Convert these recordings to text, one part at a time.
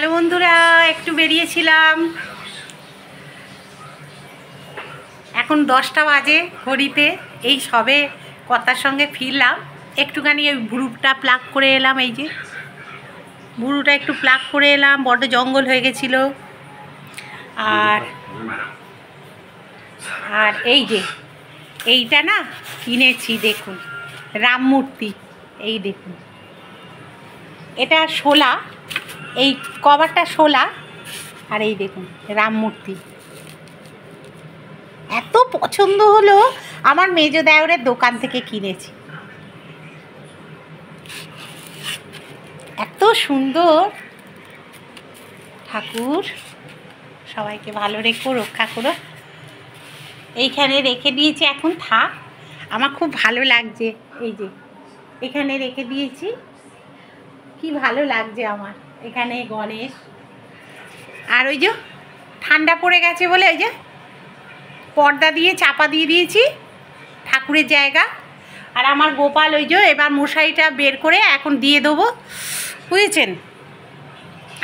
Hello বন্ধুরা, একটু বেরিয়েছিলাম, এখন 10টা বাজে ঘড়িতে। এই সবে কর্তার সঙ্গে ফিরলাম, একটুখানি ওই ভুরুটা প্লাগ করে এলাম। এই যে ভুরুটা একটু প্লাগ করে এলাম, বড্ড জঙ্গল হয়ে গেছিলো। আর আর এই যে এইটা না কিনেছি, দেখুন রাম মূর্তি। এই দেখুন, এটা শোলা, এই কভারটা শোলা। আর এই দেখুন রাম মূর্তি, এত পছন্দ হলো, আমার মেজো দেওরের দোকান থেকে কিনেছি। এত সুন্দর। ঠাকুর সবাইকে ভালো রেখো, রক্ষা করো। এইখানে রেখে দিয়েছি, এখন থাক, আমার খুব ভালো লাগছে। এই যে এখানে রেখে দিয়েছি, কি ভালো লাগছে আমার। এখানে গণেশ, আর ওই যে ঠান্ডা পড়ে গেছে বলে ওই যে পর্দা দিয়ে চাপা দিয়ে দিয়েছি ঠাকুরের জায়গা। আর আমার গোপাল ওই যে এবার মশারিটা বের করে এখন দিয়ে দেবো, বুঝেছেন।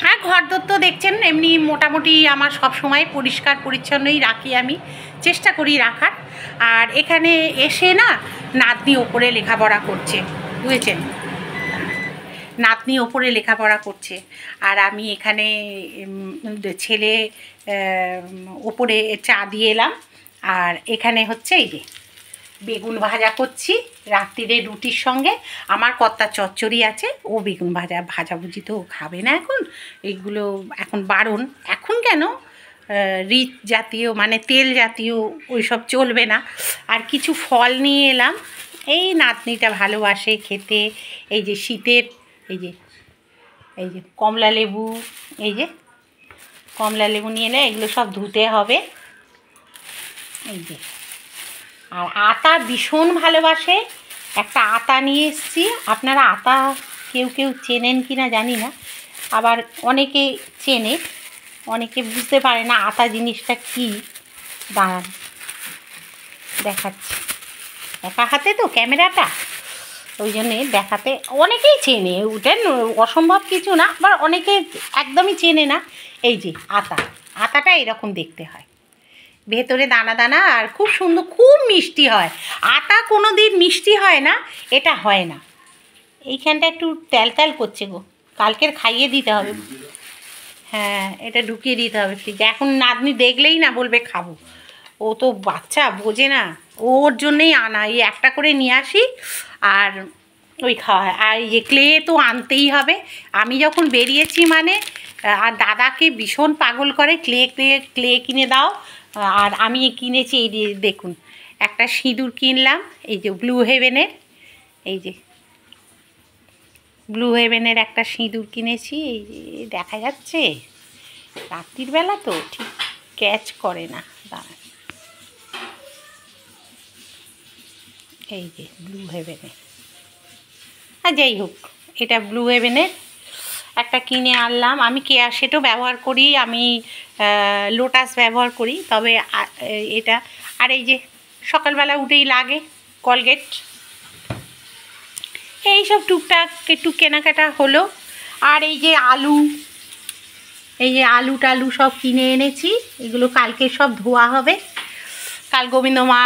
আর ঘরদোর তো দেখছেন এমনি মোটামুটি আমার সব সময় পরিষ্কার পরিচ্ছন্নই রাখি, আমি চেষ্টা করি রাখার। আর এখানে এসে না নাতনি ওপরে লেখাপড়া করছে, বুঝেছেন, নাতনি ওপরে লেখাপড়া করছে। আর আমি এখানে ছেলে ওপরে চা দিয়ে এলাম। আর এখানে হচ্ছে এই যে বেগুন ভাজা করছি রাত্রিরে রুটির সঙ্গে। আমার কর্তার চচ্চড়ি আছে, ও বেগুন ভাজাভুজি তো খাবে না এখন, এইগুলো এখন বারণ। এখন কেন, রিচ জাতীয় মানে তেল জাতীয় ওইসব চলবে না। আর কিছু ফল নিয়ে এলাম, এই নাতনিটা ভালোবাসে খেতে। এই যে শীতের এই যে কমলা লেবু, এই যে কমলা লেবু নিয়ে এলে, এগুলো সব ধুতে হবে। এই যে, আর আতা ভীষণ ভালোবাসে, একটা আতা নিয়ে এসেছি। আপনারা আতা কেউ কেউ চেনেন কি না জানি না, আবার অনেকে চেনে, অনেকে বুঝতে পারে না আতা জিনিসটা কী। দাঁড়ান দেখাচ্ছি, একা হাতে তো ক্যামেরাটা, ওই জন্যে দেখাতে। অনেকেই চেনে, ওটা অসম্ভব কিছু না, আবার অনেকে একদমই চেনে না। এই যে আতাটা এরকম দেখতে হয়, ভেতরে দানা দানা, আর খুব সুন্দর, খুব মিষ্টি হয়। আতা কোনো দিন মিষ্টি হয় না, এটা হয় না। এইখানটা একটু তেল করছে গো, কালকের খাইয়ে দিতে হবে। হ্যাঁ, এটা ঢুকিয়ে দিতে হবে ফ্রিজে। এখন নাতনি দেখলেই না বলবে খাবো, ও তো বাচ্চা বোঝে না, ওর জন্যেই আনা। এই একটা করে নিয়ে আসি আর ওই খাওয়া হয়। আর এই যে ক্লে তো আনতেই হবে, আমি যখন বেরিয়েছি মানে, আর দাদাকে ভীষণ পাগল করে, ক্লে কিনে দাও। আর আমি কিনেছি, এই যে দেখুন একটা সিঁদুর কিনলাম, এই যে ব্লু হেভেনের, এই যে ব্লু হেভেনের একটা সিঁদুর কিনেছি। এই যে দেখা যাচ্ছে, রাত্রির বেলা তো ঠিক ক্যাচ করে না, দাঁড়ান। এই যে ব্লু হেভেনের, আর যাই হোক, এটা ব্লু হেভেনের একটা কিনে আনলাম। আমি কেয়ার সেটও ব্যবহার করি, আমি লোটাস ব্যবহার করি, তবে এটা। আর এই যে সকালবেলা উঠেই লাগে কলগেট। এইসব টুকটাক একটু কেনাকাটা হলো। আর এই যে আলু টালু সব কিনে এনেছি, এগুলো কালকে সব ধোয়া হবে। কাল গোবিন্দ মা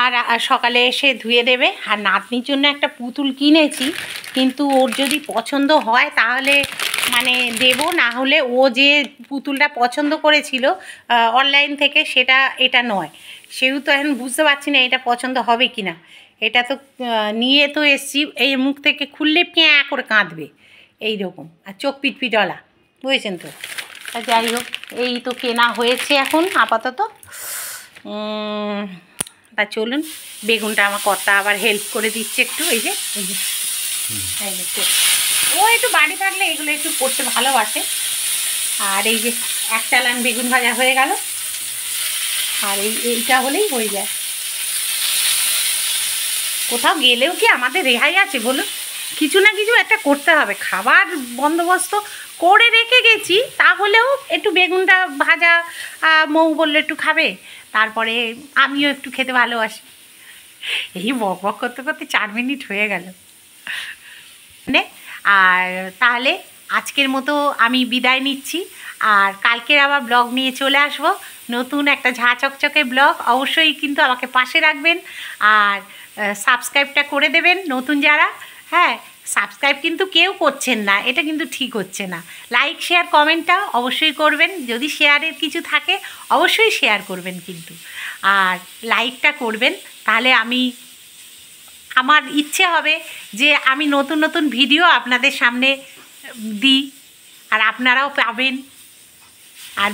সকালে এসে ধুয়ে দেবে। আর নাতনির জন্য একটা পুতুল কিনেছি, কিন্তু ওর যদি পছন্দ হয় তাহলে মানে দেব, না হলে ও যে পুতুলটা পছন্দ করেছিল অনলাইন থেকে, সেটা এটা নয়। সেহেতু এখন বুঝতে পারছি না এটা পছন্দ হবে কি না। এটা তো নিয়ে তো এসছি, এই মুখ থেকে খুললে প্যাঁ করে কাঁদবে এইরকম, আর চোখ পিটপিটওয়ালা, বুঝেছেন তো। যাই হোক, এই তো কেনা হয়েছে এখন আপাতত। তা চলুন, বেগুনটা আমার কর্তা আবার হেল্প করে দিচ্ছে একটু। এই যে ও একটু বাড়ি থাকলে এগুলো একটু করতে ভালোবাসে। আর এই যে এক চালান বেগুন ভাজা হয়ে গেল, আর এইটা হলেই হয়ে যায়। কোথাও গেলেও কি আমাদের রেহাই আছে বলুন, কিছু না কিছু একটা করতে হবে। খাবার বন্দোবস্ত করে রেখে গেছি, তাহলেও একটু বেগুনটা ভাজা, মৌ বললে একটু খাবে, তারপরে আমিও একটু খেতে ভালোবাসি। এই বক বক করতে করতে 4 মিনিট হয়ে গেল। আর তাহলে আজকের মতো আমি বিদায় নিচ্ছি। আর কালকের আবার ব্লগ নিয়ে চলে আসবো, নতুন একটা ঝাঁ চকচকে ব্লগ। অবশ্যই কিন্তু আমাকে পাশে রাখবেন আর সাবস্ক্রাইবটা করে দেবেন নতুন যারা। হ্যাঁ, সাবস্ক্রাইব কিন্তু কেউ করছেন না, এটা কিন্তু ঠিক হচ্ছে না। লাইক শেয়ার কমেন্টটা অবশ্যই করবেন, যদি শেয়ারের কিছু থাকে অবশ্যই শেয়ার করবেন কিন্তু, আর লাইকটা করবেন। তাহলে আমার ইচ্ছে হবে যে আমি নতুন নতুন ভিডিও আপনাদের সামনে দিই, আর আপনারাও পাবেন। আর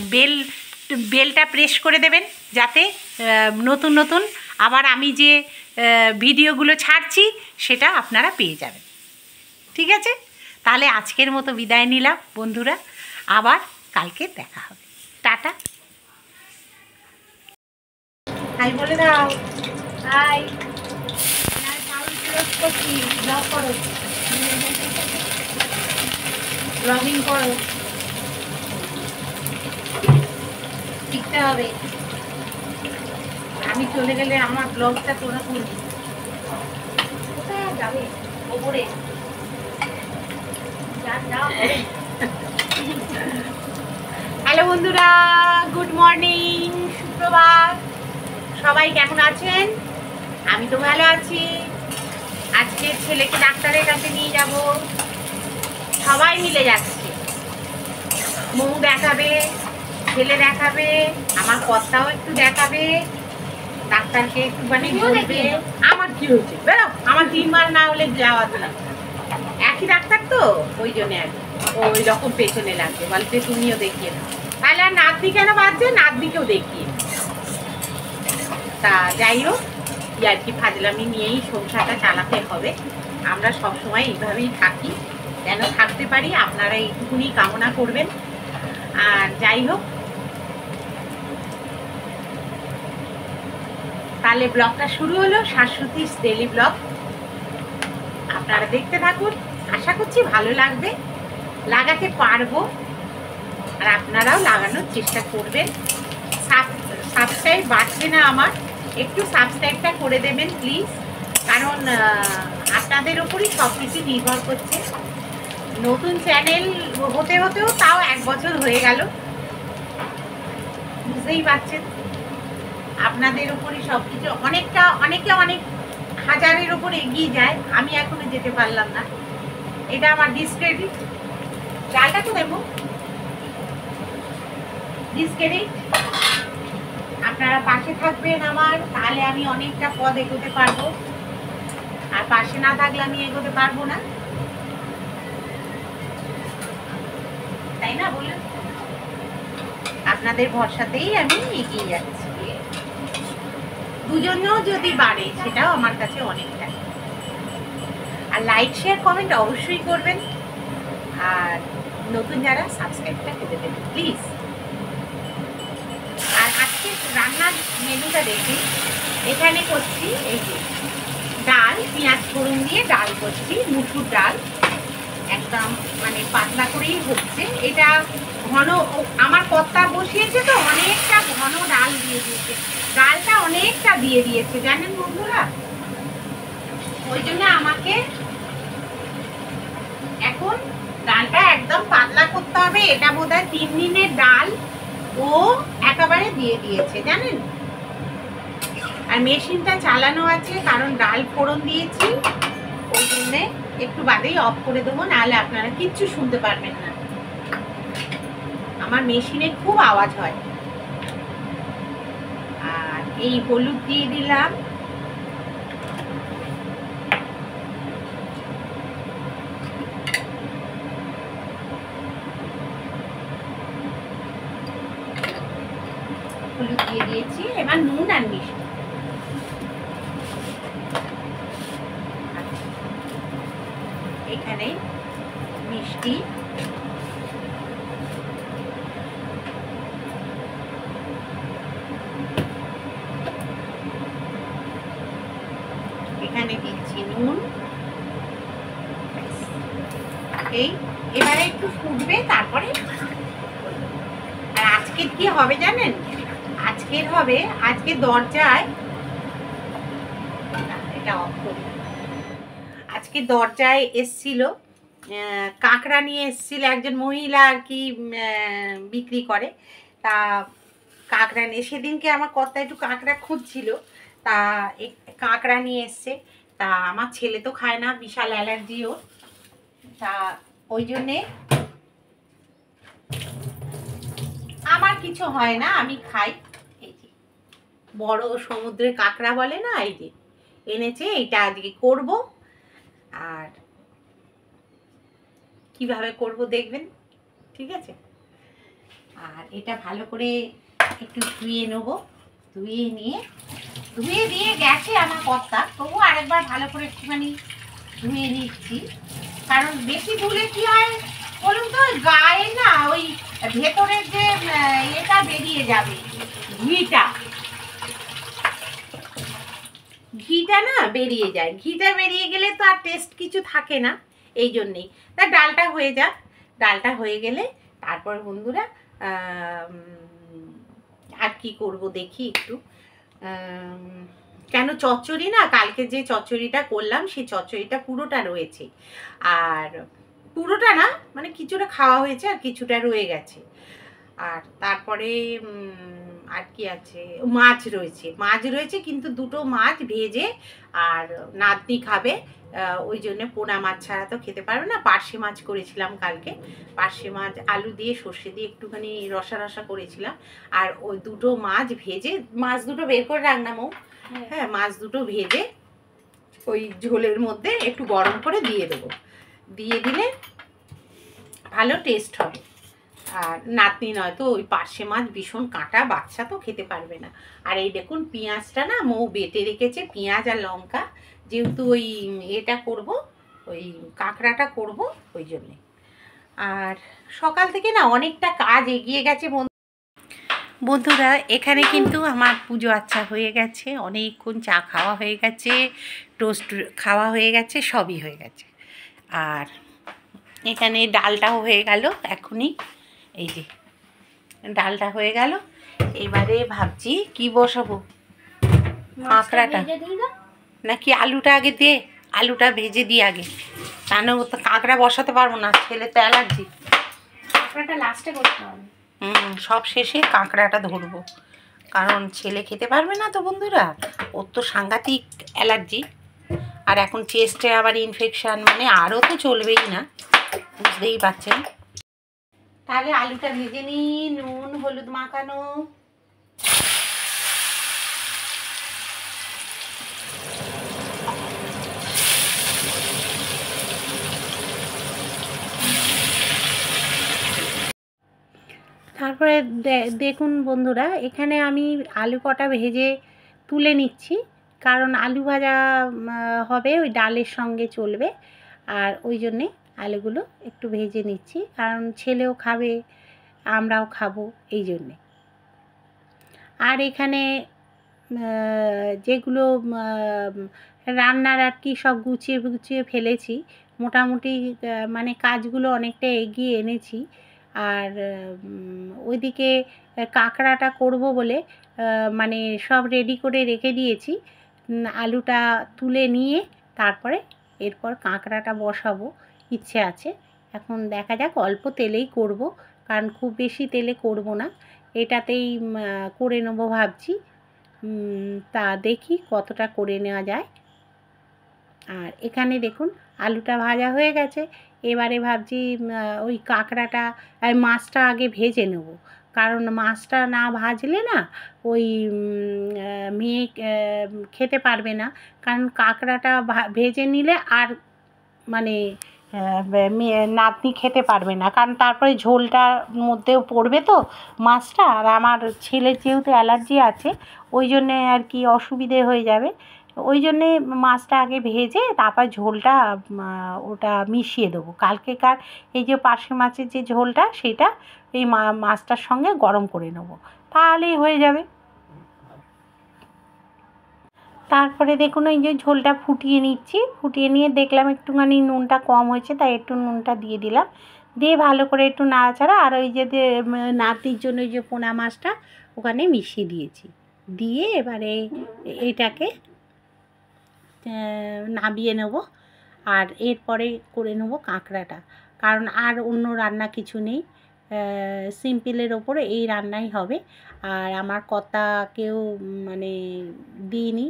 বেলটা প্রেস করে দেবেন যাতে নতুন নতুন আবার আমি যে ভিডিওগুলো ছাড়ছি সেটা আপনারা পেয়ে যাবেন। ঠিক আছে, তাহলে আজকের মতো বিদায় নিলাম বন্ধুরা, আবার কালকে দেখা হবে। টাটা। হাই বলে দাও। হাই। ব্লগ করো, ব্লগিং করো, শিখতে হবে। আমি চলে গেলে আমার ব্লগটা তোরা করবি। কোথায় যাবে? ওপরে হ্যালো বন্ধুরা, গুড মর্নিং, সুপ্রভাত। সবাই কেমন আছেন? আমি তো ভালো আছি। আজকে ছেলেকে ডাক্তারের কাছে নিয়ে যাব, সবাই মিলে যাচ্ছে। মৌ দেখাবে, ছেলে দেখাবে, আমার কর্তাও একটু দেখাবে, ডাক্তারকে একটুখানি বলবে আমার কি হয়েছে। বেরো, আমার 3 মাস না হলে যাওয়া না, একই ডাক্তার তো ওই জন্য আর ওই রকম পেছনে লাগবে, বলতে তুমিও দেখিয়ে দাও। তাহলে আর নাতনি কেন বাজছে, নাতনিকেও দেখিয়ে। তা যাই হোক, আর কি ফাজলামি নিয়েই সংসারটা চালাতে হবে। আমরা সবসময় এইভাবেই থাকি, যেন থাকতে পারি, আপনারা এইটুকুনি কামনা করবেন। আর যাই হোক, তাহলে ব্লগটা শুরু হলো, শাশ্বতীস ডেলি ব্লগ। আপনারা দেখতে থাকুন, আশা করছি ভালো লাগবে, লাগাতে পারবো, আর আপনারাও লাগানোর চেষ্টা করবেন। সাবস্ক্রাইব বাড়ছে না আমার, একটু সাবস্ক্রাইবটা করে দেবেন প্লিজ, কারণ আপনাদের উপরই সব কিছু নির্ভর করছে। নতুন চ্যানেল হতে হতেও তাও 1 বছর হয়ে গেল, বুঝতেই পারছেন। আপনাদের উপরই সব কিছু, অনেকে অনেক হাজারের উপর এগিয়ে যায়, আমি এখনো যেতে পারলাম না, এটা আমার ডিসক্রেডিট। চালটা তো দেবো, ডিসক্রেডিট। আপনারা পাশে থাকবেন আমার, তাহলে আমি অনেকটা পথ এগোতে পারবো, আর পাশে না থাকলে আমি এগোতে পারবো না, তাই না বলুন? আপনাদের ভরসাতেই আমি এগিয়ে যাচ্ছি। দুজনেও যদি বাড়ে সেটাও আমার কাছে অনেকটা। আর লাইক শেয়ার কমেন্ট অবশ্যই করবেন, আর নতুন যারা সাবস্ক্রাইবটা করে দেবেন প্লিজ। আর আজকে রান্নার মেনুটা দেখি, এখানে করছি এই যে ডাল, পেঁয়াজ ফোড়ন দিয়ে ডাল করছি, মুসুর ডাল, একদম মানে পাতলা করেই হচ্ছে। এটা ঘন, আমার কর্তা বসিয়েছে তো অনেকটা ঘন ডাল দিয়ে দিয়েছে, ডালটা অনেকটা দিয়ে দিয়েছে জানেন বন্ধুরা, ওই জন্য আমাকে এখন ডালটা একদম পাতলা করতে হবে। এটা বোধহয় 3 দিনের ডাল ও একেবারে দিয়ে দিয়েছে জানেন। আর মেশিনটা চালানো আছে, কারণ ডাল ফোড়ন দিয়েছি, ওই জন্যে একটু বাদেই অফ করে দেবো, নাহলে আপনারা কিচ্ছু শুনতে পারবেন না। আমার মেশিনে খুব আওয়াজ হয়। আর এই হলুদ দিয়ে দিলাম, হলুদ দিয়ে দিয়েছি, এবার নুন আর মিষ্টি। এখানে মিষ্টি, এখানে দিচ্ছি নুন। এবারে একটু ফুটবে, তারপরে। আর আজকের কি হবে জানেন, আজকের হবে, আজকে দরজায়, এটা অফ করি, আজকে দরজায় এসছিল কাঁকড়া নিয়ে এসেছিল একজন মহিলা আর কি, বিক্রি করে। তা কাঁকড়া নিয়ে সেদিনকে আমার কর্তা একটু কাঁকড়া খুঁজছিল, তা কাঁকড়া নিয়ে এসছে। তা আমার ছেলে তো খায় না, বিশাল অ্যালার্জি ওর। তা ওই জন্যে আমার কিছু হয় না, আমি খাই। এই যে বড় সমুদ্রের কাঁকড়া বলে না, এই যে এনেছে, এইটা আজকে করব। আর কিভাবে করব দেখবেন, ঠিক আছে? আর এটা ভালো করে একটু ধুয়ে নেবো, ধুয়ে দিয়ে গেছে আমার কর্তা, তবু আরেকবার ভালো করে একটুখানি ধুয়ে নিচ্ছি। কারণ বেশি ধুলে কি হয় বলুন তো, গায়ে না ওই ভেতরের যে এটা বেরিয়ে যাবে, ঘিটা না বেরিয়ে যায়। ঘিটা বেরিয়ে গেলে তো আর টেস্ট কিছু থাকে না, এই জন্যেই। তা ডালটা হয়ে যাক, ডালটা হয়ে গেলে তারপর বন্ধুরা আর কি করব দেখি একটু। কেন চচ্চড়ি না, কালকে যে চচ্চড়িটা করলাম সেই চচ্চড়িটা পুরোটা রয়েছে। আর পুরোটা না, মানে কিছুটা খাওয়া হয়েছে আর কিছুটা রয়ে গেছে। আর তারপরে আর কি আছে, মাছ রয়েছে কিন্তু দুটো মাছ ভেজে, আর নাতনি খাবে ওই জন্য পোনা মাছ ছাড়া তো খেতে পারবে না। পার্শে মাছ করেছিলাম কালকে, পার্শে মাছ আলু দিয়ে সর্ষে দিয়ে একটুখানি রসা রসা করেছিলাম। আর ওই দুটো মাছ ভেজে, মাছ দুটো বের করে রান্না মৌ, হ্যাঁ মাছ দুটো ভেজে ওই ঝোলের মধ্যে একটু গরম করে দিয়ে দেবো, দিয়ে দিলে ভালো টেস্ট হবে। আর নাতনি নয়তো ওই পার্শে মাছ ভীষণ কাঁটা, বাচ্চা তো খেতে পারবে না। আর এই দেখুন পেঁয়াজটা না মৌ বেটে রেখেছে, পেঁয়াজ আর লঙ্কা, যেহেতু ওই এটা করব, ওই কাঁকড়াটা করব ওই জন্যে। আর সকাল থেকে না অনেকটা কাজ এগিয়ে গেছে বন্ধুরা। এখানে কিন্তু আমার পুজো আচ্ছা হয়ে গেছে, অনেকক্ষণ চা খাওয়া হয়ে গেছে, টোস্ট খাওয়া হয়ে গেছে, সবই হয়ে গেছে। আর এখানে ডালটাও হয়ে গেল এখনই, এই যে ডালটা হয়ে গেল। এবারে ভাবছি কি বসাবো, কাঁকড়াটা নাকি আলুটা আগে দিয়ে, আলুটা ভেজে দিই আগে, তা না তো কাঁকড়া বসাতে পারবো না, ছেলে তো অ্যালার্জি। কাঁকড়াটা লাস্টে করতে হবে, সব শেষে কাঁকড়াটা ধরবো, কারণ ছেলে খেতে পারবে না তো বন্ধুরা, ওর তো সাংঘাতিক অ্যালার্জি। আর এখন চেস্টে আবার ইনফেকশান, মানে আরও তো চলবেই না, বুঝতেই পারছেন। তাহলে আলুটা ভেজে নিই, নুন হলুদ মাখানো। তারপরে দেখুন বন্ধুরা, এখানে আমি আলু কটা ভেজে তুলে নিচ্ছি, কারণ আলু ভাজা হবে, ওই ডালের সঙ্গে চলবে। আর ওই জন্যে আলুগুলো একটু ভেজে নিচ্ছি, কারণ ছেলেও খাবে, আমরাও খাবো, এই জন্যে। আর এখানে যেগুলো রান্নার আর কি সব গুছিয়ে ফেলেছি, মোটামুটি মানে কাজগুলো অনেকটা এগিয়ে এনেছি। আর ওইদিকে কাঁকড়াটা করব বলে মানে সব রেডি করে রেখে দিয়েছি। আলুটা তুলে নিয়ে তারপরে এরপর কাঁকড়াটা বসাবো ইচ্ছে আছে। এখন দেখা যাক, অল্প তেলেই করব, কারণ খুব বেশি তেলে করব না, এটাতেই করে নেবো ভাবছি। তা দেখি কতটা করে নেওয়া যায়। আর এখানে দেখুন আলুটা ভাজা হয়ে গেছে, এবারে ভাবছি ওই কাঁকড়াটা, মাছটা আগে ভেজে নেব, কারণ মাছটা না ভাজলে না ওই মেয়ে খেতে পারবে না। কারণ কাঁকড়াটা ভেজে নিলে আর মানে নাতনি খেতে পারবে না, কারণ তারপরে ঝোলটার মধ্যেও পড়বে তো মাছটা। আর আমার ছেলের যেহেতু অ্যালার্জি আছে, ওই জন্যে আর কি অসুবিধে হয়ে যাবে, ওই জন্যে মাছটা আগে ভেজে তারপর ঝোলটা ওটা মিশিয়ে দেবো। কালকেকার এই যে পার্শে মাছের যে ঝোলটা, সেটা এই মাছটার সঙ্গে গরম করে নেবো, তাহলেই হয়ে যাবে। তারপরে দেখুন ওই যে ঝোলটা ফুটিয়ে নিচ্ছি, ফুটিয়ে নিয়ে দেখলাম একটুখানি নুনটা কম হয়েছে, তাই একটু নুনটা দিয়ে দিলাম, দিয়ে ভালো করে একটু নাড়াচাড়া। আর ওই যে নাতির জন্য ওই যে পোনা মাছটা ওখানে মিশিয়ে দিয়েছি, দিয়ে এবারে এটাকে নামিয়ে নেব। আর এরপরে করে নেবো কাঁকড়াটা, কারণ আর অন্য রান্না কিছু নেই, সিম্পলের ওপরে এই রান্নাই হবে। আর আমার কর্তাকেও মানে দিইনি,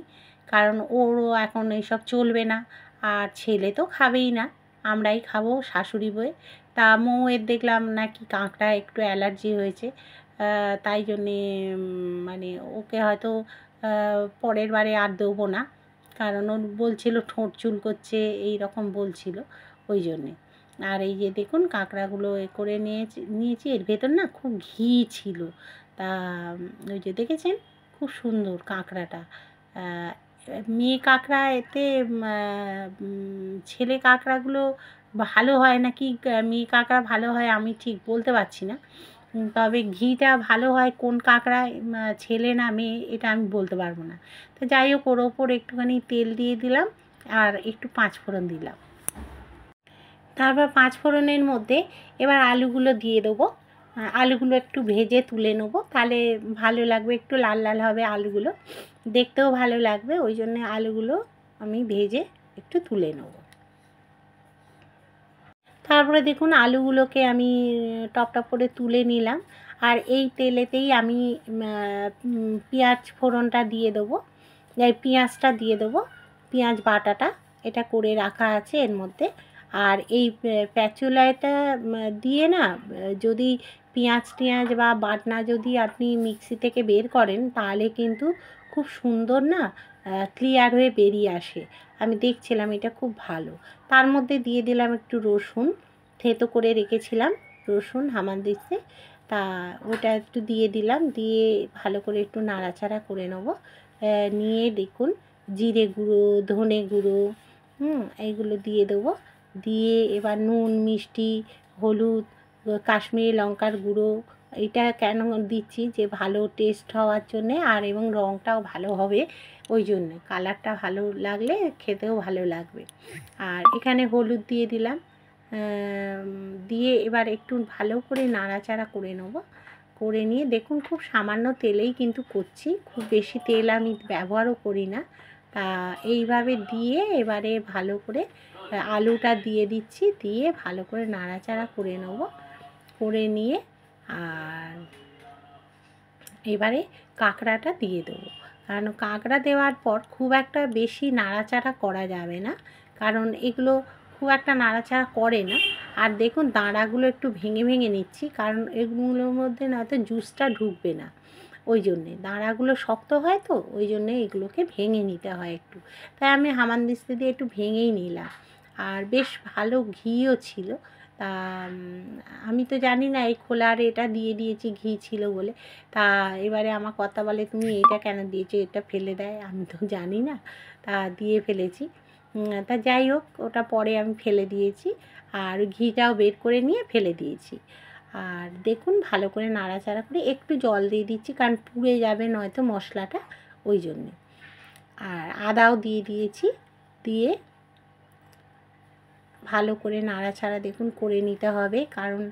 কারণ ওরও এখন এইসব চলবে না, আর ছেলে তো খাবেই না, আমরাই খাবো শাশুড়ি বয়ে। তা মৌয়ের দেখলাম নাকি কাঁকড়া একটু অ্যালার্জি হয়েছে, তাই জন্যে মানে ওকে হয়তো পরের বারে আর দেবো না, কারণ ও বলছিল ঠোঁট চুলকোচ্ছে এই রকম বলছিল, ওই জন্যে। আর এই যে দেখুন কাঁকড়াগুলো এ করে নিয়েছি, এর ভেতর না খুব ঘি ছিল, তা ওই যে দেখেছেন খুব সুন্দর কাঁকড়াটা। মেয়ে কাঁকড়া এতে ছেলে কাঁকড়াগুলো ভালো হয় নাকি মেয়ে কাঁকড়া ভালো হয় আমি ঠিক বলতে পারছি না, তবে ঘিটা ভালো হয় কোন কাঁকড়ায়, ছেলে না মেয়ে এটা আমি বলতে পারবো না। তো যাই হোক, ওর ওপর একটুখানি তেল দিয়ে দিলাম আর একটু পাঁচফোড়ন দিলাম। তারপর পাঁচফোড়নের মধ্যে এবার আলুগুলো দিয়ে দেবো, আলুগুলো একটু ভেজে তুলে নেবো, তাহলে ভালো লাগবে, একটু লাল লাল হবে আলুগুলো, দেখতেও ভালো লাগবে, ওই জন্যে আলুগুলো আমি ভেজে একটু তুলে নেব। তারপরে দেখুন আলুগুলোকে আমি টপ টপ করে তুলে নিলাম, আর এই তেলেতেই আমি পেঁয়াজ ফোড়নটা দিয়ে দেবো, পেঁয়াজটা দিয়ে দেবো, পেঁয়াজ বাটাটা এটা করে রাখা আছে এর মধ্যে। আর এই প্যাচুলাটা দিয়ে না, যদি পেঁয়াজ বা বাটনা যদি আপনি মিক্সি থেকে বের করেন, তাহলে কিন্তু খুব সুন্দর না ক্লিয়ার হয়ে বেরিয়ে আসে, আমি দেখছিলাম এটা খুব ভালো। তার মধ্যে দিয়ে দিলাম একটু রসুন, থেতো করে রেখেছিলাম রসুন হামানদিস্তে, তা ওটা একটু দিয়ে দিলাম, দিয়ে ভালো করে একটু নাড়াচাড়া করে নেব। নিয়ে দেখুন জিরে গুঁড়ো, ধনে গুঁড়ো, এইগুলো দিয়ে দেবো, দিয়ে এবার নুন, মিষ্টি, হলুদ, কাশ্মীরি লঙ্কার গুঁড়ো, এটা কেন দিচ্ছি যে ভালো টেস্ট হওয়ার জন্যে, আর এবং রঙটাও ভালো হবে, ওই জন্যে কালারটা ভালো লাগলে খেতেও ভালো লাগবে। আর এখানে হলুদ দিয়ে দিলাম, দিয়ে এবার একটু ভালো করে নাড়াচাড়া করে নেব, করে নিয়ে দেখুন খুব সামান্য তেলেই কিন্তু করছি, খুব বেশি তেল আমি ব্যবহারও করি না। তা এইভাবে দিয়ে এবারে ভালো করে আলুটা দিয়ে দিচ্ছি, দিয়ে ভালো করে নাড়াচাড়া করে নেব, করে নিয়ে আর এবারে কাঁকড়াটা দিয়ে দেবো, কারণ কাঁকড়া দেওয়ার পর খুব একটা বেশি নাড়াচাড়া করা যাবে না, কারণ এগুলো খুব একটা নাড়াচাড়া করে না। আর দেখুন দাঁড়াগুলো একটু ভেঙে ভেঙে নিচ্ছি, কারণ এগুলোর মধ্যে নয়তো জুসটা ঢুকবে না, ওই জন্যে দাঁড়াগুলো শক্ত হয় তো, ওই জন্যে এগুলোকে ভেঙে নিতে হয় একটু, তাই আমি হামানদিস্তা দিয়ে একটু ভেঙেই নিলাম। আর বেশ ভালো ঘিও ছিল, তা আমি তো জানি না এই খোলার এটা দিয়ে দিয়েছি ঘি ছিল বলে, তা এবারে আমার কথা বলে তুমি এটা কেন দিয়েছো, এটা ফেলে দেয়, আমি তো জানি না, তা দিয়ে ফেলেছি। তা যাই হোক ওটা পরে আমি ফেলে দিয়েছি, আর ঘিটাও বের করে নিয়ে ফেলে দিয়েছি। আর দেখুন ভালো করে নাড়াচাড়া করে একটু জল দিয়ে দিচ্ছি, কারণ পুড়ে যাবে নয়তো মশলাটা, ওই জন্যে। আর আদাও দিয়ে দিয়েছি, দিয়ে ভালো করে নাড়াচাড়া দেখুন করে নিতে হবে, কারণ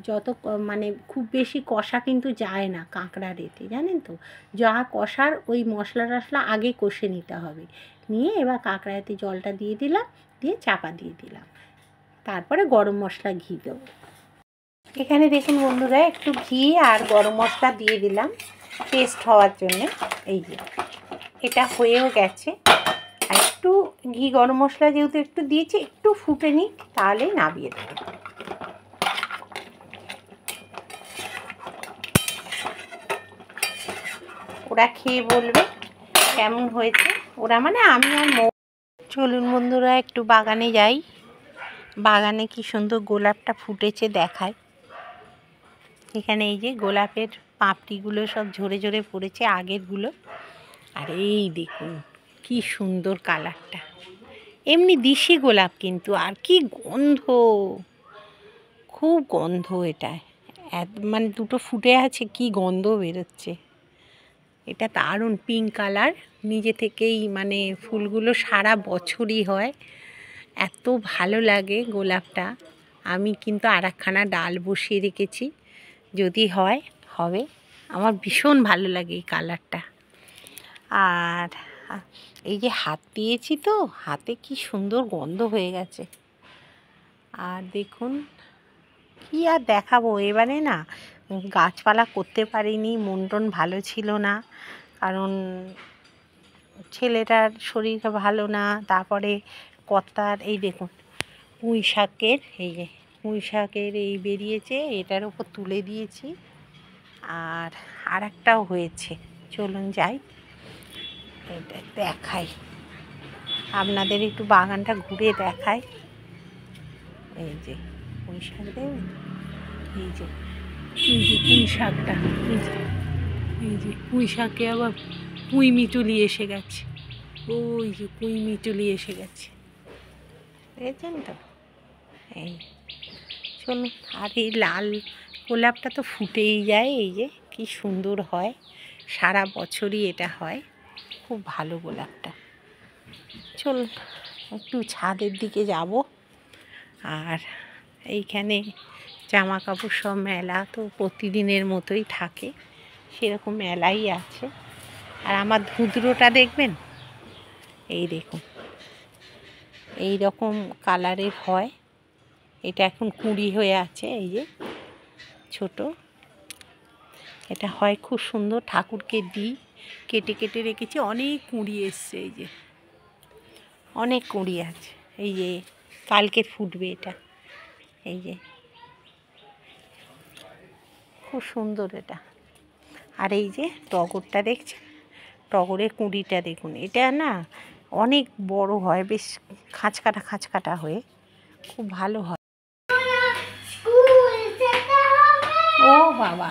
যত মানে খুব বেশি কষা কিন্তু যায় না কাঁকড়ার এতে, জানেন তো, যা কষার ওই মশলা টশলা আগে কষে নিতে হবে, নিয়ে এবার কাঁকড়াতে জলটা দিয়ে দিলাম, দিয়ে চাপা দিয়ে দিলাম, তারপরে গরম মশলা ঘি দেবো। এখানে দেখুন বন্ধুরা একটু ঘি আর গরম মশলা দিয়ে দিলাম টেস্ট হওয়ার জন্যে, এই যে এটা হয়েও গেছে। আর একটু ঘি গরম মশলা যেহেতু একটু দিয়েছি, একটু ফুটে নিক তাহলেই নামিয়ে দেবো। ওরা খেয়ে বলবে কেমন হয়েছে, ওরা মানে আমি আর চলুন বন্ধুরা একটু বাগানে যাই, বাগানে কি সুন্দর গোলাপটা ফুটেছে দেখায়। এখানে এই যে গোলাপের পাপড়িগুলো সব ঝরে ঝরে পড়েছে আগেরগুলো, আর এই দেখুন কি সুন্দর কালারটা, এমনি দিশি গোলাপ কিন্তু, আর কি গন্ধ, খুব গন্ধ এটা, মানে দুটো ফুটে আছে কি গন্ধ বেরোচ্ছে, এটা দারুণ পিঙ্ক কালার, নিজে থেকেই মানে ফুলগুলো সারা বছরই হয়, এত ভালো লাগে গোলাপটা। আমি কিন্তু আরেকখানা ডাল বসিয়ে রেখেছি, যদি হয় হবে, আমার ভীষণ ভালো লাগে এই কালারটা। আর এই যে হাত দিয়েছি তো, হাতে কি সুন্দর গন্ধ হয়ে গেছে। আর দেখুন কি আর দেখাবো, এবারে না গাছপালা করতে পারিনি, মন টন ভালো ছিল না, কারণ ছেলেটার শরীরটা ভালো না। তারপরে কর্তার এই দেখুন পুঁই শাকের, এই যে পুঁই শাকের এই বেরিয়েছে, এটার ওপর তুলে দিয়েছি। আর একটাও হয়েছে, চলুন যাই এটা দেখাই আপনাদের, একটু বাগানটা ঘুরে দেখাই। এই যে পুঁই শাক দেবেন, এই যে পুঁই শাকটা, এই যে পুঁই শাকে আবার পুঁই মিটুলি এসে গেছে, ওই যে পুঁই মিটুলি এসে গেছে, দেখেছেন তো। এই চলুন, আর এই লাল গোলাপটা তো ফুটেই যায়, এই যে কি সুন্দর হয়, সারা বছরই এটা হয়, খুব ভালো গোলাপটা। চলুন একটু ছাদের দিকে যাব। আর এইখানে জামা কাপড় সব মেলা তো প্রতিদিনের মতোই থাকে, সেরকম মেলাই আছে। আর আমার ধুতরোটা দেখবেন, এই দেখুন এই রকম কালারের হয়, এটা এখন কুঁড়ি হয়ে আছে, এই যে ছোট, এটা হয় খুব সুন্দর, ঠাকুরকে দিই, কেটে কেটে রেখেছি, অনেক কুঁড়ি এসছে, এই যে অনেক কুঁড়ি আছে, এই যে কালকে ফুটবে এটা, এই যে খুব সুন্দর এটা। আর এই যে টগরটা দেখছেন, টগরের কুঁড়িটা দেখুন, এটা না অনেক বড় হয়, বেশ খাঁচকাটা খাঁচকাটা হয়ে খুব ভালো হয়। ও বাবা,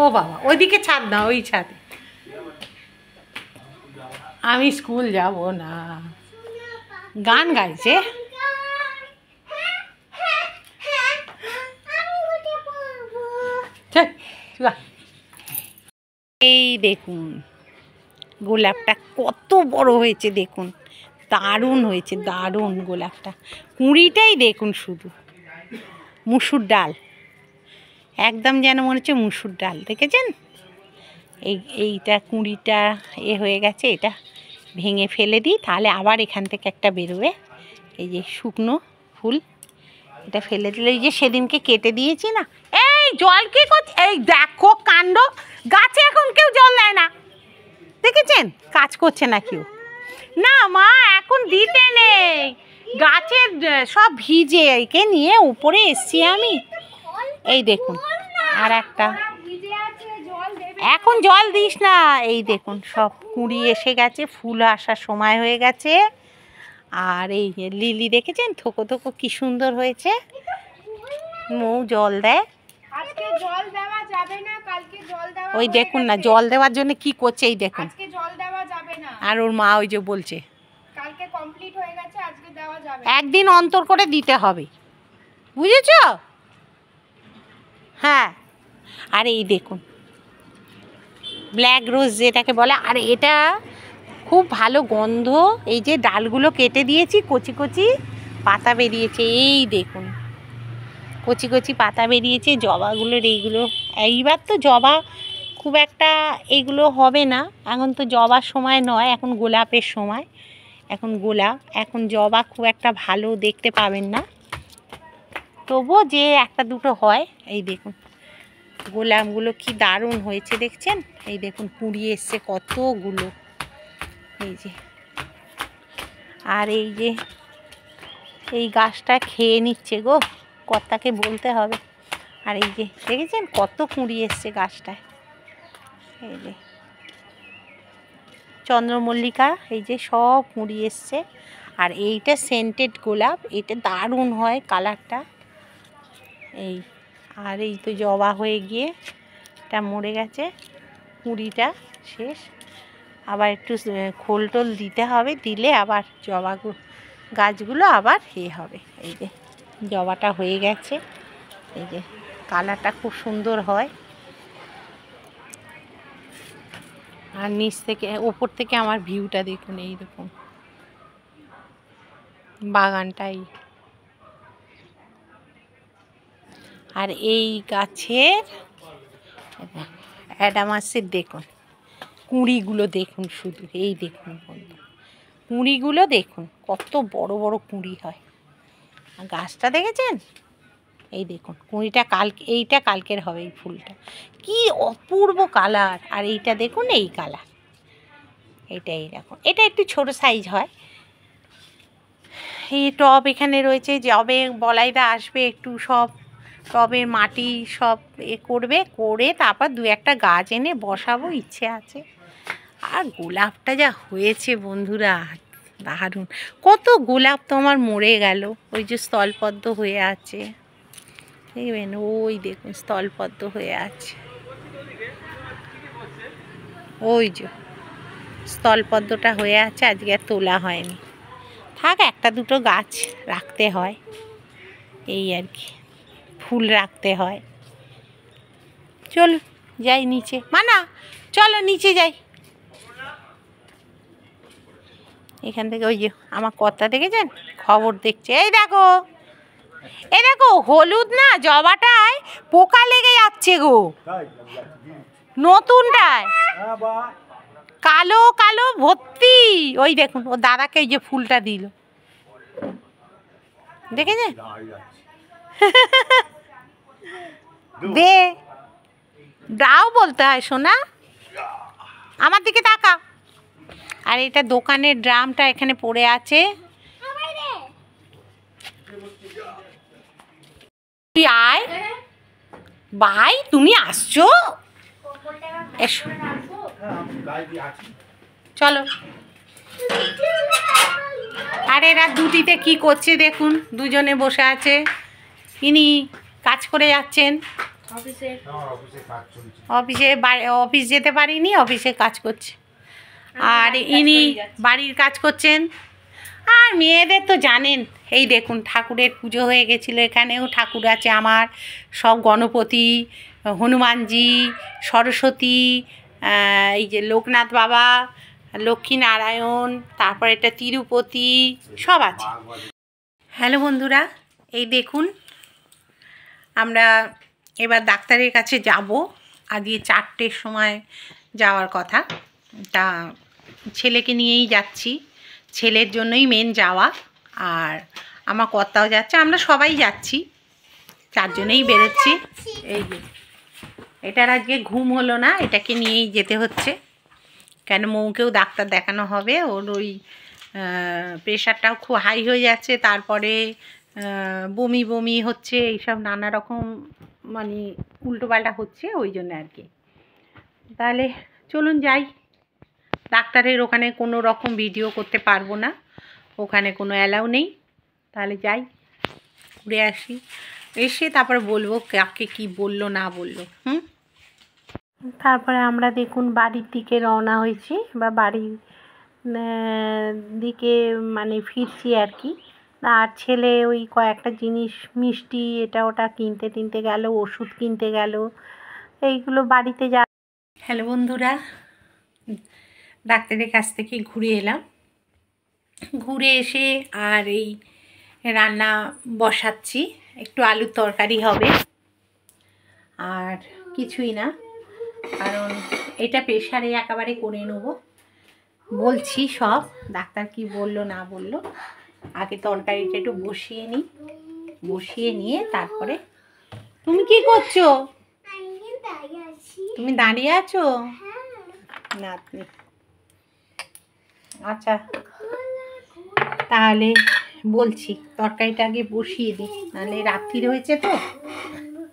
ও বাবা, ওইদিকে ছাদ না, ওই ছাদে। আমি স্কুল যাব না, গান গাইছে। এই দেখুন গোলাপটা কত বড় হয়েছে, দেখুন দারুণ হয়েছে, দারুণ গোলাপটা। কুঁড়িটাই দেখুন শুধু, মুসুর ডাল, একদম যেন মনে হচ্ছে মুসুর ডাল, দেখেছেন। এইটা কুঁড়িটা হয়ে গেছে, এটা ভেঙে ফেলে দিই, তাহলে আবার এখান থেকে একটা বেরোবে, এই যে শুকনো ফুল, এটা ফেলে দিলে, এই যে সেদিনকে কেটে দিয়েছি না। এই জল কি করছে, এই দেখো কাণ্ড, গাছে এখন কেউ জল দেয় না, দেখেছেন, কাজ করছে না কেউ। না মা এখন দিতে নেই, গাছের সব ভিজে, একে নিয়ে উপরে এসছি আমি। এই দেখুন আর একটা, এখন জল দিস না, এই দেখুন সব কুঁড়ি এসে গেছে, ফুল আসার সময় হয়ে গেছে। আর এই লিলি দেখেছেন, থোকো থোকো কি সুন্দর হয়েছে, মৌ জল দেয়। আজকে জল দেওয়া যাবে না, কালকে জল দেওয়া, ওই দেখুন না জল দেওয়ার জন্য কি করছে, এই দেখুন, আজকে জল দেওয়া যাবে না। আর ওর মা ওই যে বলছে কালকে কমপ্লিট হয়ে গেছে, আজকে দেওয়া যাবে না, একদিন অন্তর করে দিতে হবে, বুঝেছো। হ্যাঁ, আর এই দেখুন ব্ল্যাক রোজ যেটাকে বলে, আর এটা খুব ভালো গন্ধ। এই যে ডালগুলো কেটে দিয়েছি, কচি কচি পাতা বেরিয়েছে, এই দেখুন কচি কচি পাতা বেরিয়েছে জবাগুলোর, এইবার তো জবা খুব একটা এইগুলো হবে না, এখন তো জবার সময় নয়, এখন গোলাপের সময়, এখন গোলাপ, এখন জবা খুব একটা ভালো দেখতে পাবেন না, তবুও যে একটা দুটো হয়। এই দেখুন গোলাপগুলো কি দারুণ হয়েছে, দেখছেন, এই দেখুন কুঁড়ি এসছে কতগুলো, এই যে। আর এই যে এই গাছটা খেয়ে নিচ্ছে গো, কর্তাকে বলতে হবে। আর এই যে দেখেছেন কত কুঁড়ি এসছে গাছটায়, এই যে চন্দ্রমল্লিকা, এই যে সব কুঁড়ি এসছে। আর এইটা সেন্টেড গোলাপ, এটা দারুণ হয় কালারটা, এই। আর এই তো জবা হয়ে গিয়ে এটা মরে গেছে, কুঁড়িটা শেষ, আবার একটু খোল টোল দিতে হবে, দিলে আবার জবা গাছগুলো আবার হবে। এই যে জবাটা হয়ে গেছে, এই যে কালারটা খুব সুন্দর হয়। আর নিচ থেকে ওপর থেকে আমার ভিউটা দেখুন, এইরকম বাগানটাই। আর এই গাছের অ্যাডামাসের দেখুন কুঁড়িগুলো দেখুন, শুধু এই দেখুন বন্ধু, কুঁড়িগুলো দেখুন কত বড় বড় কুঁড়ি হয়। আর গাছটা দেখেছেন, এই দেখুন কুঁড়িটা এইটা কালকের হবে। এই ফুলটা কি অপূর্ব কালার, আর এইটা দেখুন এই কালার, এটা এইরকম। এটা একটু ছোট সাইজ হয়। এই টব এখানে রয়েছে, যবে বলাইদা আসবে একটু সব টবের মাটি সব করবে, করে তারপর দু একটা গাছ এনে বসাবো ইচ্ছে আছে। আর গোলাপটা যা হয়েছে বন্ধুরা দারুণ। কত গোলাপ তো আমার মরে গেল, ওই যে স্থলপদ্ম হয়ে আছে দেখবেন, ওই দেখুন স্থলপদ্ম হয়ে আছে, ওই যে স্থলপদ্মটা হয়ে আছে, আজকে আর তোলা হয়নি। থাক, একটা দুটো গাছ রাখতে হয় এই আর কি, ফুল রাখতে হয়। চলো যাই নিচে, মানা চলো নিচে যাই। এখান থেকে ওই যে আমার কর্তা দেখেছেন খবর দেখছে, এই দেখো এই দেখো হলুদ না জবাটায় পোকা লেগে যাচ্ছে গো, নতুনটায় কালো কালো ভর্তি। ওই দেখুন ও দাদাকে ওই যে ফুলটা দিল, দেখেছেন? দে দাও বলতে হয় সোনা, আমার দিকে তাকা। আর এটা দোকানের ড্রামটা এখানে পড়ে আছে। তুই আয় ভাই, তুমি আসছো, এসো চলো। আর এরা দুটিতে কি করছে দেখুন, দুজনে বসে আছে, ইনি কাজ করে যাচ্ছেন অফিসে, অফিস যেতে পারিনি, অফিসে কাজ করছে। আর ইনি বাড়ির কাজ করছেন। আর মেয়েদের তো জানেন, এই দেখুন ঠাকুরের পুজো হয়ে গেছিলো, এখানেও ঠাকুর আছে আমার সব, গণপতি, হনুমানজি, সরস্বতী, এই যে লোকনাথ বাবা, লক্ষ্মীনারায়ণ, তারপর এটা তিরুপতি, সব আছে। হ্যালো বন্ধুরা, এই দেখুন আমরা এবার ডাক্তারের কাছে যাব, আজকে 4টের সময় যাওয়ার কথা। তা ছেলেকে নিয়েই যাচ্ছি, ছেলের জন্যই মেন যাওয়া, আর আমার কর্তাও যাচ্ছে, আমরা সবাই যাচ্ছি, 4 জনেই বেরোচ্ছি। এই যে এটার আজকে ঘুম হলো না, এটাকে নিয়েই যেতে হচ্ছে, কেন মৌকেও ডাক্তার দেখানো হবে, ওর ওই প্রেশারটাও খুব হাই হয়ে যাচ্ছে, তারপরে বমি বমি হচ্ছে, এইসব নানা রকম মানে উল্টোপাল্টা হচ্ছে, ওই জন্য আর কি। তাহলে চলুন যাই। ডাক্তারের ওখানে কোনো রকম ভিডিও করতে পারবো না, ওখানে কোনো অ্যালাউ নেই। তাহলে যাই, ঘুরে আসি, এসে তারপরে বলবো কাকে কি বললো না বললো। তারপরে আমরা দেখুন বাড়ির দিকে রওনা হয়েছি, বা বাড়ির দিকে মানে ফিরছি আর কি। আর ছেলে ওই কয়েকটা জিনিস মিষ্টি এটা ওটা কিনতে গেল, ওষুধ কিনতে গেল, এইগুলো বাড়িতে যা। হ্যালো বন্ধুরা, ডাক্তারের কাছ থেকে ঘুরে এলাম, ঘুরে এসে আর এই রান্না বসাচ্ছি, একটু আলুর তরকারি হবে, আর কিছুই না, কারণ এটা প্রেশারে একেবারে করে নেবো। বলছি সব ডাক্তার কি বললো না বললো, আগে তরকারিটা একটু বসিয়ে নিই, বসিয়ে নিয়ে তারপরে। তুমি কি করছো? তুমি দাঁড়িয়ে আছো? না আচ্ছা তাহলে বলছি তরকারিটা আগে বসিয়ে দিই, নাহলে রাত্রি হয়েছে তো,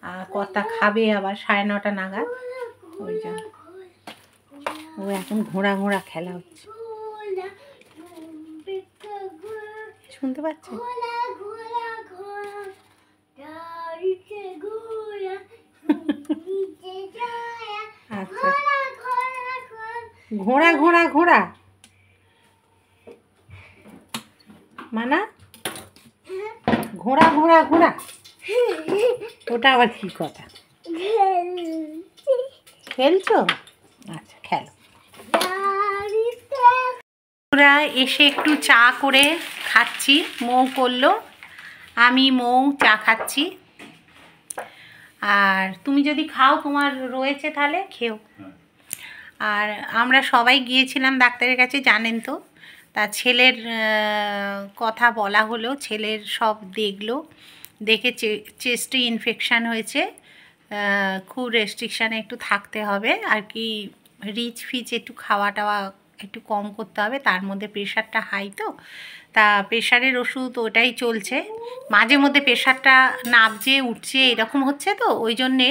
আর কর্তা খাবে আবার 9:30 নাগাদ, ওই জন্য। ও এখন ঘোড়া ঘোড়া খেলা হচ্ছে, শুনতে পাচ্ছেন? আচ্ছা, ঘোড়া ঘোড়া ঘোড়া মানা, ঘোড়া ঘোড়া ঘোড়া, ওটা আবার কি কথা? খেলছো? আচ্ছা খেলো। ওরা এসে একটু চা করে খাচ্ছি, মৌ করলো, আমি মৌ চা খাচ্ছি। আর তুমি যদি খাও তোমার রয়েছে তাহলে খেও। আর আমরা সবাই গিয়েছিলাম ডাক্তারের কাছে, জানেন তো। তা ছেলের কথা বলা হলো, ছেলের সব দেখলো, দেখে চেস্টে ইনফেকশান হয়েছে, খুব রেস্ট্রিকশানে একটু থাকতে হবে আর কি, রিচ ফিচ একটু খাওয়া টাওয়া একটু কম করতে হবে, তার মধ্যে প্রেশারটা হাই তো, তা প্রেশারের ওষুধ ওটাই চলছে, মাঝে মধ্যে প্রেশারটা নাবছে উঠছে এরকম হচ্ছে, তো ওই জন্যে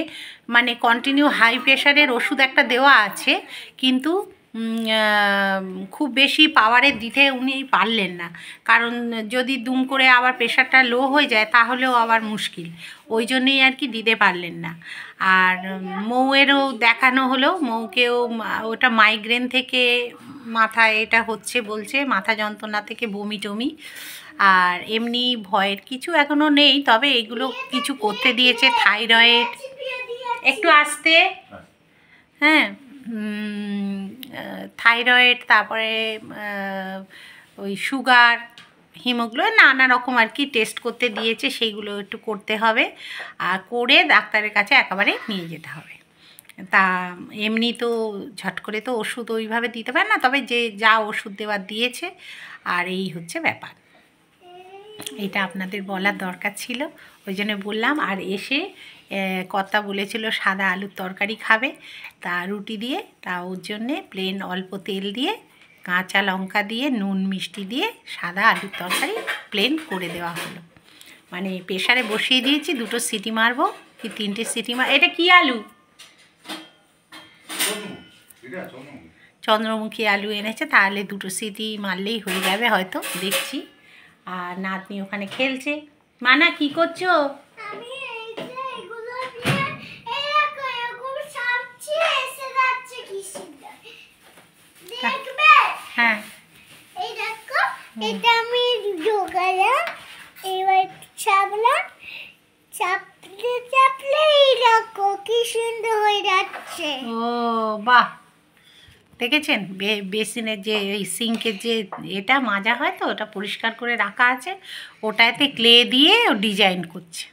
মানে কন্টিনিউ হাই প্রেশারের ওষুধ একটা দেওয়া আছে, কিন্তু খুব বেশি পাওয়ারের দিতে উনি পারলেন না, কারণ যদি দুম করে আবার প্রেশারটা লো হয়ে যায় তাহলেও আবার মুশকিল, ওই জন্যেই আর কি দিতে পারলেন না। আর মৌয়েরও দেখানো হলো, মৌকেও ওটা মাইগ্রেন থেকে মাথায় এটা হচ্ছে বলছে, মাথা যন্ত্রণা থেকে বমি টমি, আর এমনি ভয়ের কিছু এখনও নেই, তবে এগুলো কিছু করতে দিয়েছে, থাইরয়েড একটু আসতে, হ্যাঁ, থাইরয়েড, তারপরে ওই সুগার, হিমোগ্লোবিন, নানা রকম আর কি টেস্ট করতে দিয়েছে, সেইগুলো একটু করতে হবে, আর করে ডাক্তারের কাছে একেবারে নিয়ে যেতে হবে। তা এমনি তো ঝট করে তো ওষুধ ওইভাবে দিতে পারে না, তবে যে যা ওষুধ দেওয়ার দিয়েছে, আর এই হচ্ছে ব্যাপার, এটা আপনাদের বলার দরকার ছিল, ওই জন্য বললাম। আর এসে কর্তা বলেছিল সাদা আলুর তরকারি খাবে, তা রুটি দিয়ে, তা ওর জন্যে প্লেন অল্প তেল দিয়ে, কাঁচা লঙ্কা দিয়ে, নুন মিষ্টি দিয়ে সাদা আলুর তরকারি প্লেন করে দেওয়া হলো, মানে প্রেশারে বসিয়ে দিয়েছি, 2টো সিটি মারবো কি 3টে সিটি এটা কি আলু? চন্দ্রমুখী আলু এনেছে, তাহলে 2টো সিটি মারলেই হয়ে যাবে হয়তো, দেখছি। আর নাতনি ওখানে খেলছে। মানা কি করছো? হ্যাঁ, এটা আমি জোগালাম, এবার চাপলাম, চাপলে চাপলে এই দেখো কি সুন্দর হয়ে যাচ্ছে। ও বাহ, দেখেছেন বেসিনের যে এই সিঙ্কের যে এটা মাজা হয় তো, ওটা পরিষ্কার করে রাখা আছে, ওটাতে ক্লে দিয়ে ও ডিজাইন করছে,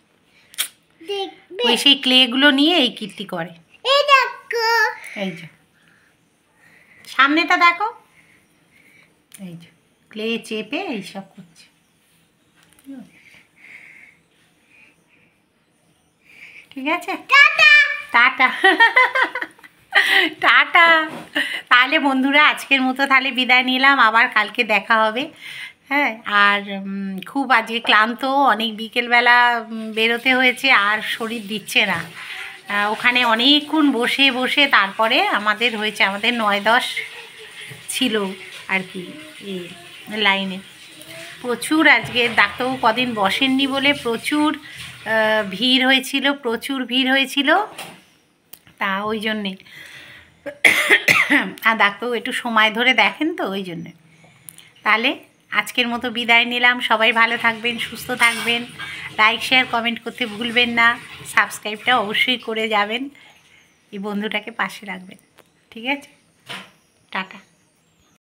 ওই সেই ক্লেগুলো নিয়ে এই কীর্তি করে। এই দেখো, এই যে সামনেটা দেখো, এই যে ক্লে চেপে এইসব করছে। ঠিক আছে, টাটা টাটা টাটা। তাহলে বন্ধুরা আজকের মতো তাহলে বিদায় নিলাম, আবার কালকে দেখা হবে। হ্যাঁ, আর খুব আজকে ক্লান্ত, অনেক বিকেলবেলা বেরোতে হয়েছে, আর শরীর দিচ্ছে না, ওখানে অনেকক্ষণ বসে বসে তারপরে আমাদের হয়েছে, আমাদের 9-10 ছিল আর কি এই লাইনে, প্রচুর আজকে ডাক্তারবাবু কদিন বসেননি বলে প্রচুর ভিড় হয়েছিল, প্রচুর ভিড় হয়েছিল, তা ওই জন্যে, আর ডাক্তারবাবু একটু সময় ধরে দেখেন তো, ওই জন্যে। তাহলে আজকের মতো বিদায় নিলাম, সবাই ভালো থাকবেন, সুস্থ থাকবেন, লাইক শেয়ার কমেন্ট করতে ভুলবেন না, সাবস্ক্রাইবটা অবশ্যই করে যাবেন, এই বন্ধুটাকে পাশে রাখবেন। ঠিক আছে, টাটা।